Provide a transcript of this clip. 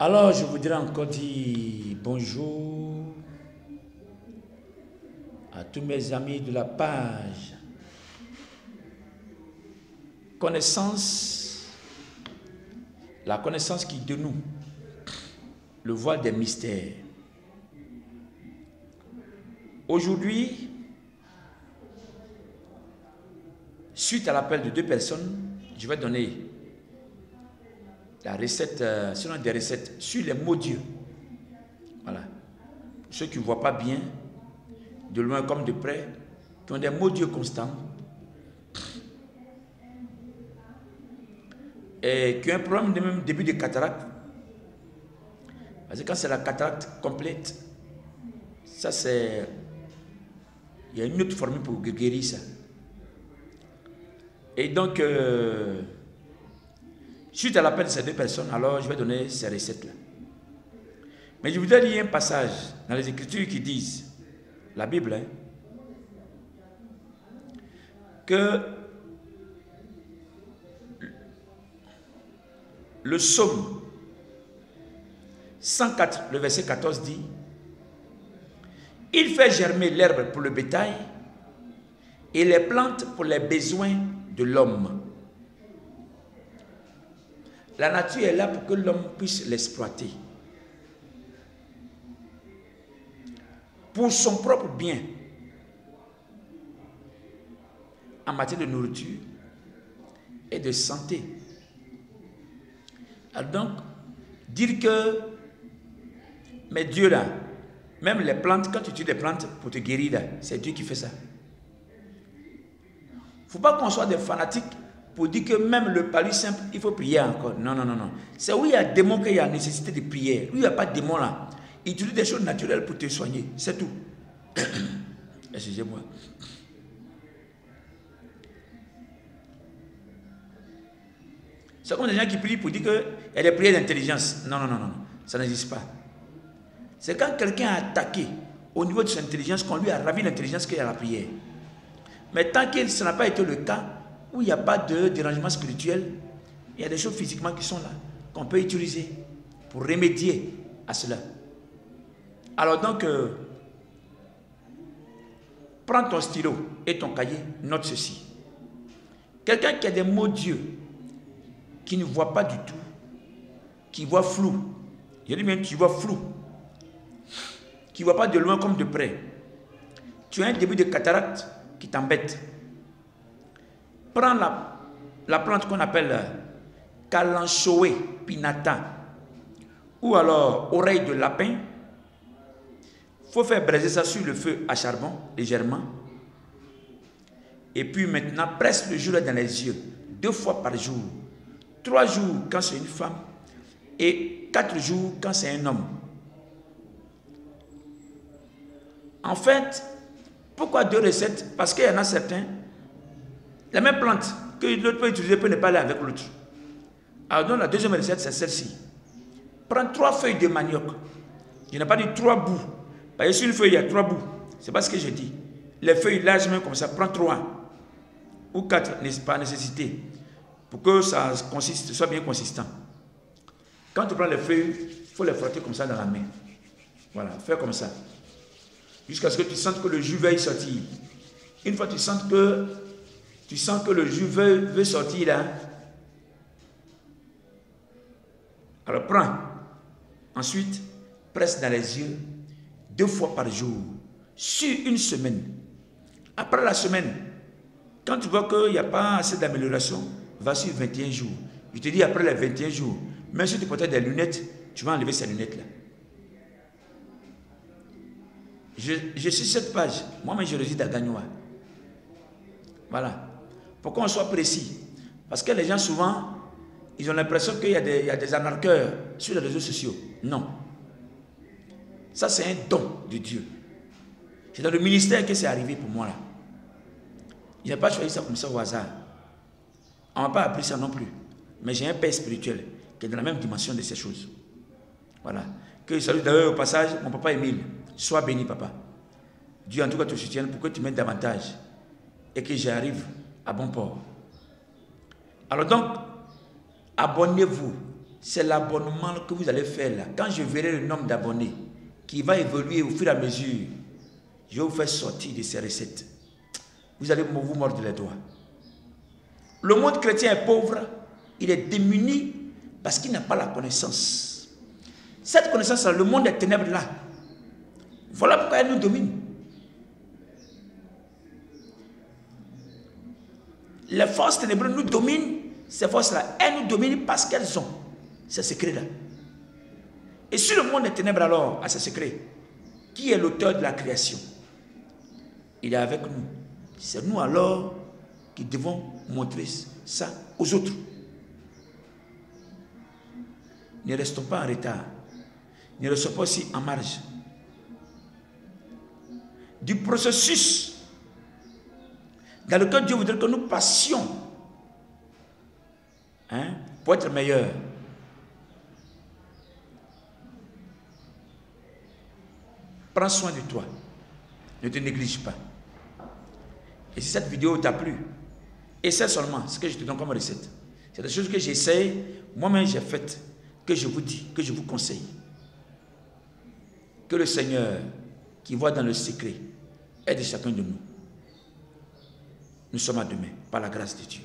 Alors, je voudrais encore dire bonjour à tous mes amis de la page Connaissance, la connaissance qui dénoue le voile des mystères. Aujourd'hui, suite à l'appel de deux personnes, je vais donner la recette, selon des recettes sur les mots Dieu. Voilà. Pour ceux qui ne voient pas bien, de loin comme de près, qui ont des mots Dieu constants et qui ont un problème de même début de cataracte. Parce que quand c'est la cataracte complète, ça c'est... Il y a une autre formule pour guérir ça. Et donc, suite à l'appel de ces deux personnes, alors je vais donner ces recettes-là. Mais je voudrais lire un passage dans les Écritures qui disent, la Bible, hein, que le psaume 104, le verset 14 dit, « Il fait germer l'herbe pour le bétail et les plantes pour les besoins de l'homme. » La nature est là pour que l'homme puisse l'exploiter. Pour son propre bien. En matière de nourriture et de santé. Alors donc, dire que, mais Dieu là, même les plantes, quand tu tues des plantes pour te guérir là, c'est Dieu qui fait ça. Il ne faut pas qu'on soit des fanatiques pour dire que même le palu simple, il faut prier encore. Non, non, non, non. C'est où il y a démon qu'il y a nécessité de prière. Où il n'y a pas de démon là. Il utilise des choses naturelles pour te soigner. C'est tout. Excusez-moi. C'est comme des gens qui prient pour dire qu'il y a des prières d'intelligence. Non, non, non, non. Ça n'existe pas. C'est quand quelqu'un a attaqué au niveau de son intelligence qu'on lui a ravi l'intelligence qu'il y a la prière. Mais tant que ce n'a pas été le cas, où il n'y a pas de dérangement spirituel, il y a des choses physiquement qui sont là, qu'on peut utiliser pour remédier à cela. Alors donc, prends ton stylo et ton cahier, note ceci. Quelqu'un qui a des mots Dieu, qui ne voit pas du tout, qui voit flou, je dis même tu vois flou, qui ne voit pas de loin comme de près, tu as un début de cataracte qui t'embête. Prends la plante qu'on appelle Kalanchoe pinata ou alors oreille de lapin. Il faut faire braiser ça sur le feu à charbon légèrement. Et puis maintenant, presse le jour dans les yeux 2 fois par jour. 3 jours quand c'est une femme et 4 jours quand c'est un homme. En fait, pourquoi 2 recettes? Parce qu'il y en a certains, la même plante que l'autre peut utiliser peut ne pas aller avec l'autre. Alors donc la deuxième recette, c'est celle-ci. Prends 3 feuilles de manioc. Je n'ai pas dit 3 bouts. Parce que sur une feuille, il y a 3 bouts. C'est pas ce que j'ai dit. Les feuilles largement comme ça, prends 3 ou 4, par nécessité, pour que ça soit bien consistant. Quand tu prends les feuilles, il faut les frotter comme ça dans la main. Voilà, fais comme ça. Jusqu'à ce que tu sentes que le jus veuille sortir. Une fois que tu sens que le jus veut sortir là, alors prends. Ensuite, presse dans les yeux 2 fois par jour, sur une semaine. Après la semaine, quand tu vois qu'il n'y a pas assez d'amélioration, va sur 21 jours. Je te dis après les 21 jours, même si tu portais des lunettes, tu vas enlever ces lunettes-là. Je suis cette page. Moi-même, je réside à Gagnoa. Voilà. Pourquoi on soit précis? Parce que les gens, souvent, ils ont l'impression qu'il y a des arnaqueurs sur les réseaux sociaux. Non. Ça, c'est un don de Dieu. C'est dans le ministère que c'est arrivé pour moi, là. Je n'ai pas choisi ça comme ça au hasard. On ne m'a pas appris ça non plus. Mais j'ai un père spirituel qui est dans la même dimension de ces choses. Voilà. Que je salue d'ailleurs au passage mon papa Émile. Sois béni, papa. Dieu en tout cas te soutienne pour que tu m'aides davantage et que j'arrive à bon port. Alors donc, abonnez-vous c'est l'abonnement que vous allez faire là. Quand je verrai le nombre d'abonnés qui va évoluer au fur et à mesure, je vais vous faire sortir de ces recettes. Vous allez vous mordre les doigts. Le monde chrétien est pauvre, il est démuni parce qu'il n'a pas la connaissance. Cette connaissance-là, le monde des ténèbres là, voilà pourquoi elle nous domine. Les forces ténébreuses nous dominent, ces forces-là, elles nous dominent parce qu'elles ont ces secrets-là. Et si le monde des ténèbres alors a ces secrets, qui est l'auteur de la création? Il est avec nous. C'est nous alors qui devons montrer ça aux autres. Ne restons pas en retard. Ne restons pas aussi en marge du processus dans lequel Dieu voudrait que nous passions pour être meilleurs. Prends soin de toi. Ne te néglige pas. Et si cette vidéo t'a plu, essaie seulement ce que je te donne comme recette. C'est des choses que j'essaie, moi-même j'ai faites, que je vous dis, que je vous conseille. Que le Seigneur, qui voit dans le secret, aide chacun de nous. Nous sommes à demain, par la grâce de Dieu.